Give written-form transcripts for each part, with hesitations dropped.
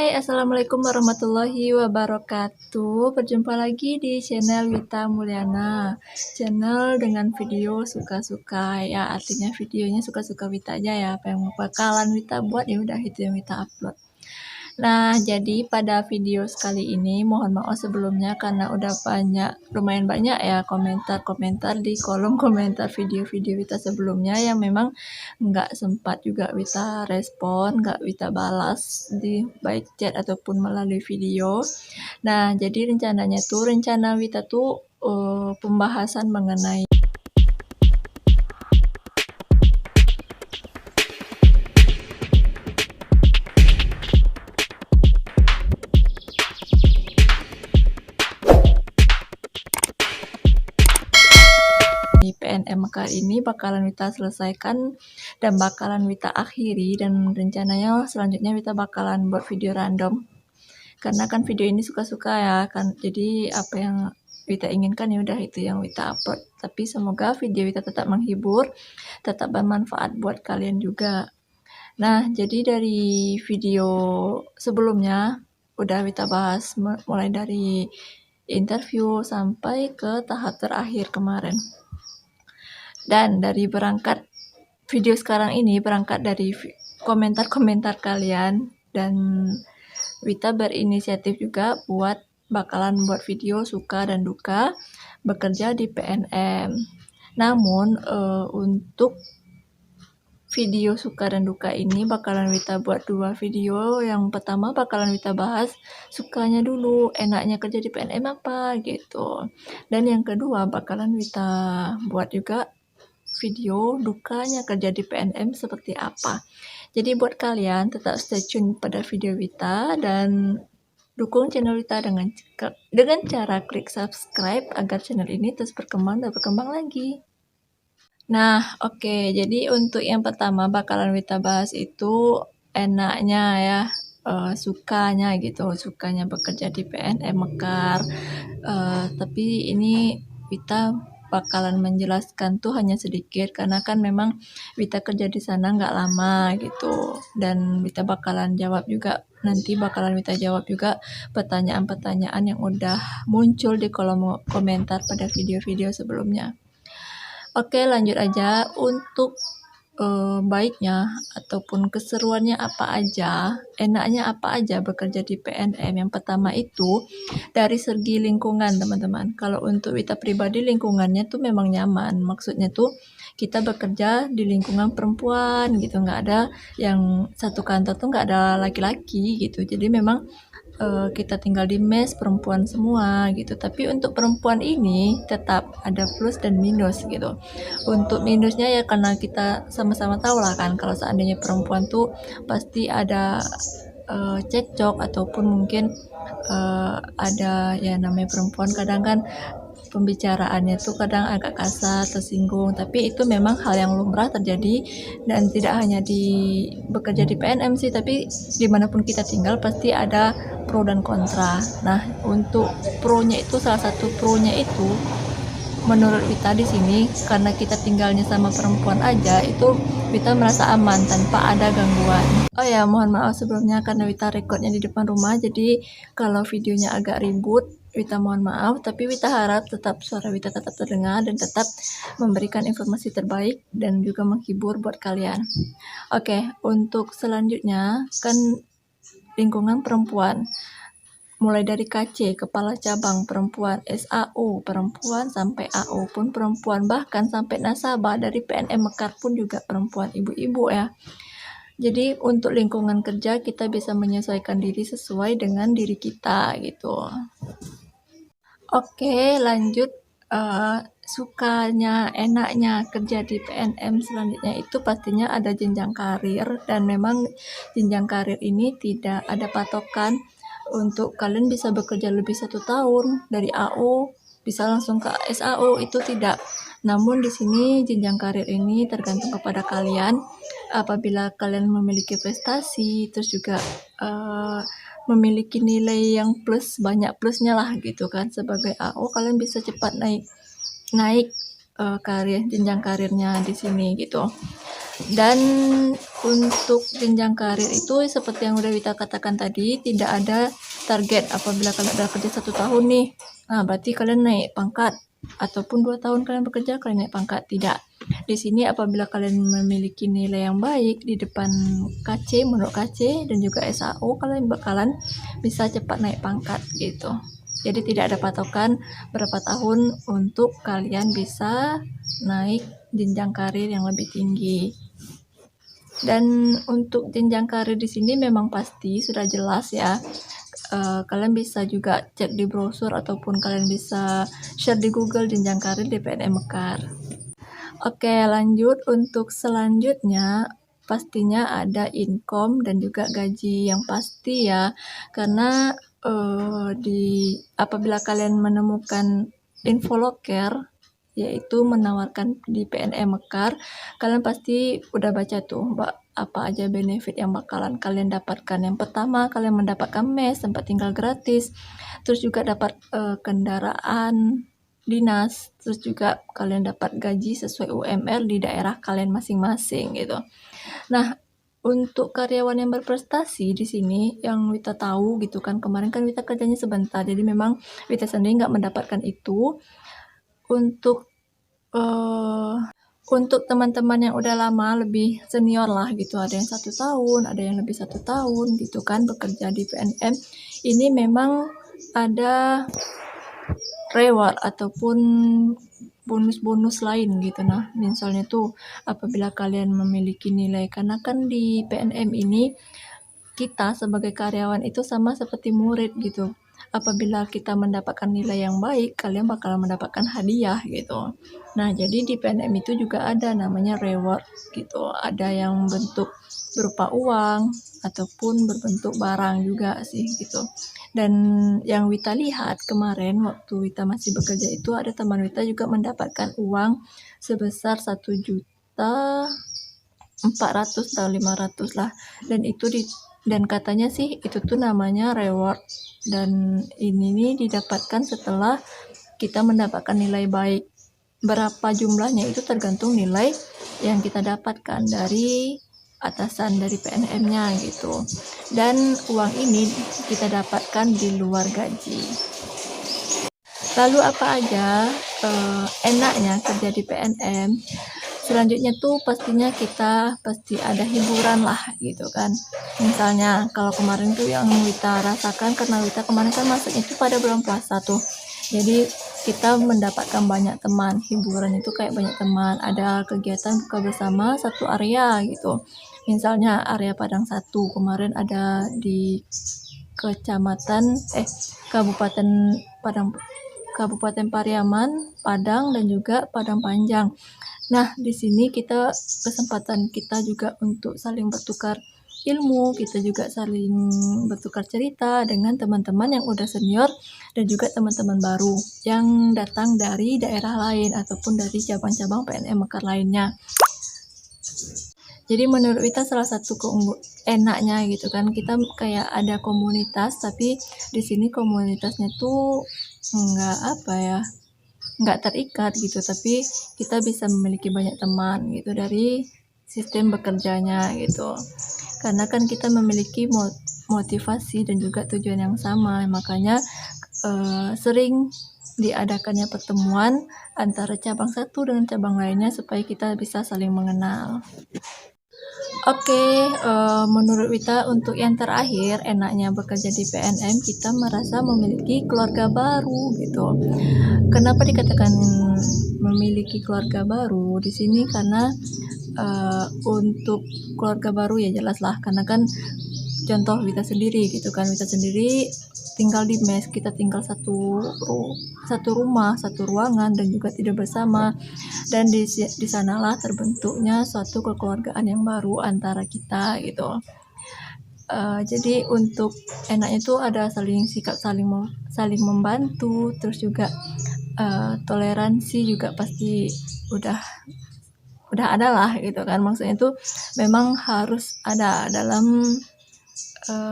Assalamualaikum warahmatullahi wabarakatuh. Berjumpa lagi di channel Wita Mulyana. Channel dengan video suka-suka ya, artinya videonya suka-suka Wita aja ya. Apa yang bakalan Wita buat ya udah itu yang Wita upload. Nah, jadi pada video sekali ini mohon maaf sebelumnya karena udah lumayan banyak ya komentar-komentar di kolom komentar video-video Wita sebelumnya yang memang nggak sempat juga Wita respon, nggak Wita balas di baik chat ataupun melalui video. Nah, jadi rencana Wita tuh pembahasan mengenai di PNM Mekar ini bakalan Wita selesaikan dan bakalan Wita akhiri, dan rencananya selanjutnya Wita bakalan buat video random karena kan video ini suka-suka ya kan, jadi apa yang Wita inginkan ya udah itu yang Wita upload. Tapi semoga video Wita tetap menghibur, tetap bermanfaat buat kalian juga. Nah, jadi dari video sebelumnya udah Wita bahas mulai dari interview sampai ke tahap terakhir kemarin. Dan dari video sekarang ini berangkat dari komentar-komentar kalian, dan Wita berinisiatif juga bakalan buat video suka dan duka bekerja di PNM. Namun untuk video suka dan duka ini bakalan Wita buat 2 video. Yang pertama bakalan Wita bahas sukanya dulu, enaknya kerja di PNM apa gitu. Dan yang kedua bakalan Wita buat juga video dukanya kerja di PNM seperti apa. Jadi buat kalian tetap stay tune pada video Wita dan dukung channel Wita dengan cara klik subscribe agar channel ini terus berkembang dan berkembang lagi. Nah, oke. Jadi untuk yang pertama bakalan Wita bahas itu enaknya ya, sukanya bekerja di PNM Mekar. Tapi ini Wita bakalan menjelaskan tuh hanya sedikit karena kan memang Wita kerja di sana nggak lama gitu, dan Wita bakalan Wita jawab juga pertanyaan-pertanyaan yang udah muncul di kolom komentar pada video-video sebelumnya. Oke, lanjut aja. Untuk baiknya ataupun keseruannya apa aja, enaknya apa aja bekerja di PNM. Yang pertama itu dari segi lingkungan, teman-teman. Kalau untuk Wita pribadi, lingkungannya tuh memang nyaman. Maksudnya tuh kita bekerja di lingkungan perempuan gitu, nggak ada yang satu kantor tuh nggak ada laki-laki gitu. Jadi memang kita tinggal di mes perempuan semua gitu. Tapi untuk perempuan ini tetap ada plus dan minus gitu. Untuk minusnya ya karena kita sama-sama tahu lah kan, kalau seandainya perempuan tuh pasti ada cekcok ataupun mungkin ada ya, namanya perempuan kadang kan pembicaraannya tuh kadang agak kasar, tersinggung, tapi itu memang hal yang lumrah terjadi, dan tidak hanya bekerja di PNM sih, tapi dimanapun kita tinggal pasti ada pro dan kontra. Nah, untuk salah satu pronya itu menurut Wita di sini, karena kita tinggalnya sama perempuan aja, itu Wita merasa aman tanpa ada gangguan. Oh ya, mohon maaf sebelumnya karena Wita recordnya di depan rumah, jadi kalau videonya agak ribut, Wita mohon maaf, tapi Wita harap suara Wita tetap terdengar dan tetap memberikan informasi terbaik dan juga menghibur buat kalian. Oke, untuk selanjutnya kan lingkungan perempuan. Mulai dari KC, Kepala Cabang perempuan, SAO perempuan, sampai AO pun perempuan, bahkan sampai nasabah dari PNM Mekar pun juga perempuan, ibu-ibu ya. Jadi untuk lingkungan kerja kita bisa menyesuaikan diri sesuai dengan diri kita gitu. Oke, lanjut sukanya, enaknya kerja di PNM selanjutnya itu pastinya ada jenjang karir, dan memang jenjang karir ini tidak ada patokan. Untuk kalian bisa bekerja lebih 1 tahun dari AO bisa langsung ke SAO, itu tidak. Namun di sini jenjang karir ini tergantung kepada kalian. Apabila kalian memiliki prestasi, terus juga memiliki nilai yang banyak plusnya lah gitu kan, sebagai AO kalian bisa cepat naik jenjang karirnya di sini gitu. Dan untuk jenjang karir itu seperti yang udah Wita katakan tadi, tidak ada target. Apabila kalian udah kerja 1 tahun nih, nah berarti kalian naik pangkat, ataupun 2 tahun kalian bekerja kalian naik pangkat. Tidak, di sini apabila kalian memiliki nilai yang baik di depan KC, menurut KC dan juga SAO, kalian bakalan bisa cepat naik pangkat gitu. Jadi tidak ada patokan berapa tahun untuk kalian bisa naik jenjang karir yang lebih tinggi. Dan untuk jenjang karir di sini memang pasti sudah jelas ya. Kalian bisa juga cek di brosur ataupun kalian bisa share di Google jenjang karir di PNM Mekar. Oke, lanjut untuk selanjutnya pastinya ada income dan juga gaji yang pasti ya. Karena apabila kalian menemukan Infoloker yaitu menawarkan di PNM Mekar, kalian pasti udah baca tuh apa aja benefit yang bakalan kalian dapatkan. Yang pertama, kalian mendapatkan mes, tempat tinggal gratis, terus juga dapat kendaraan dinas, terus juga kalian dapat gaji sesuai UMR di daerah kalian masing-masing gitu. Nah, untuk karyawan yang berprestasi di sini yang Wita tahu gitu kan, kemarin kan Wita kerjanya sebentar, jadi memang Wita sendiri nggak mendapatkan itu. Untuk teman-teman yang udah lama, lebih senior lah gitu, ada yang 1 tahun, ada yang lebih 1 tahun gitu kan bekerja di PNM, ini memang ada reward ataupun bonus-bonus lain gitu. Nah, misalnya tuh apabila kalian memiliki nilai, karena kan di PNM ini kita sebagai karyawan itu sama seperti murid gitu. Apabila kita mendapatkan nilai yang baik, kalian bakalan mendapatkan hadiah gitu. Nah, jadi di PNM itu juga ada namanya reward gitu. Ada yang bentuk berupa uang ataupun berbentuk barang juga sih gitu. Dan yang Wita lihat kemarin waktu Wita masih bekerja itu, ada teman Wita juga mendapatkan uang sebesar 1.400.000 atau 500 lah. Dan katanya sih itu tuh namanya reward, dan ini nih didapatkan setelah kita mendapatkan nilai baik. Berapa jumlahnya itu tergantung nilai yang kita dapatkan dari atasan dari PNM-nya gitu. Dan uang ini kita dapatkan di luar gaji. Lalu apa aja enaknya kerja di PNM? Selanjutnya tuh pastinya kita pasti ada hiburan lah gitu kan. Misalnya kalau kemarin tuh yang Wita rasakan, karena Wita kemarin kan masuknya itu pada bulan puasa tuh, jadi kita mendapatkan banyak teman. Hiburan itu kayak banyak teman, ada kegiatan buka bersama satu area gitu. Misalnya area Padang 1 kemarin ada di Kabupaten Pariaman, Padang, dan juga Padang Panjang. Nah, di sini kesempatan kita juga untuk saling bertukar ilmu, kita juga saling bertukar cerita dengan teman-teman yang udah senior dan juga teman-teman baru yang datang dari daerah lain ataupun dari cabang-cabang PNM Mekar lainnya. Jadi menurut Wita salah satu enaknya gitu kan, kita kayak ada komunitas, tapi di sini komunitasnya tuh nggak terikat gitu, tapi kita bisa memiliki banyak teman gitu dari sistem bekerjanya gitu. Karena kan kita memiliki motivasi dan juga tujuan yang sama, makanya sering diadakannya pertemuan antara cabang satu dengan cabang lainnya supaya kita bisa saling mengenal. Oke, menurut Wita untuk yang terakhir, enaknya bekerja di PNM, kita merasa memiliki keluarga baru gitu. Kenapa dikatakan memiliki keluarga baru di sini? Karena untuk keluarga baru ya jelas lah, karena kan contoh Wita sendiri gitu kan, Wita sendiri tinggal di mes, kita tinggal satu rumah, satu ruangan, dan juga tidur bersama, dan di sanalah terbentuknya suatu kekeluargaan yang baru antara kita gitu. Jadi untuk enaknya itu ada saling membantu, terus juga toleransi juga pasti udah ada lah gitu kan. Maksudnya itu memang harus ada dalam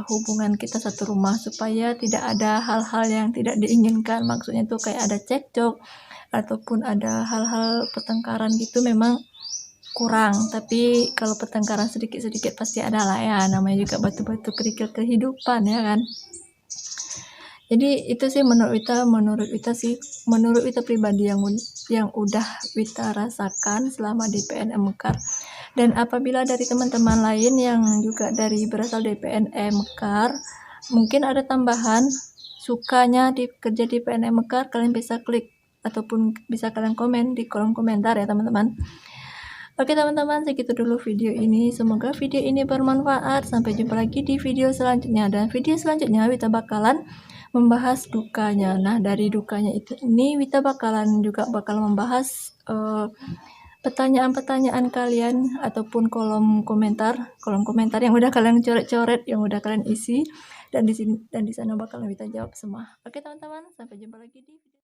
hubungan kita satu rumah supaya tidak ada hal-hal yang tidak diinginkan. Maksudnya itu kayak ada cekcok ataupun ada hal-hal pertengkaran gitu memang kurang, tapi kalau pertengkaran sedikit-sedikit pasti ada lah ya, namanya juga batu-batu kerikil kehidupan ya kan. Jadi itu sih menurut Wita pribadi yang udah Wita rasakan selama di PNM Mekar. Dan apabila dari teman-teman lain yang juga berasal dari PNM Mekar, mungkin ada tambahan sukanya kerja di PNM Mekar, kalian bisa klik ataupun bisa kalian komen di kolom komentar ya teman-teman. Oke teman-teman, segitu dulu video ini. Semoga video ini bermanfaat. Sampai jumpa lagi di video selanjutnya. Dan video selanjutnya Wita bakalan membahas dukanya. Nah, dari dukanya ini Wita bakal membahas pertanyaan-pertanyaan kalian ataupun kolom komentar yang udah kalian coret-coret, yang udah kalian isi, dan di sana bakal Wita jawab semua. Oke teman-teman, sampai jumpa lagi di video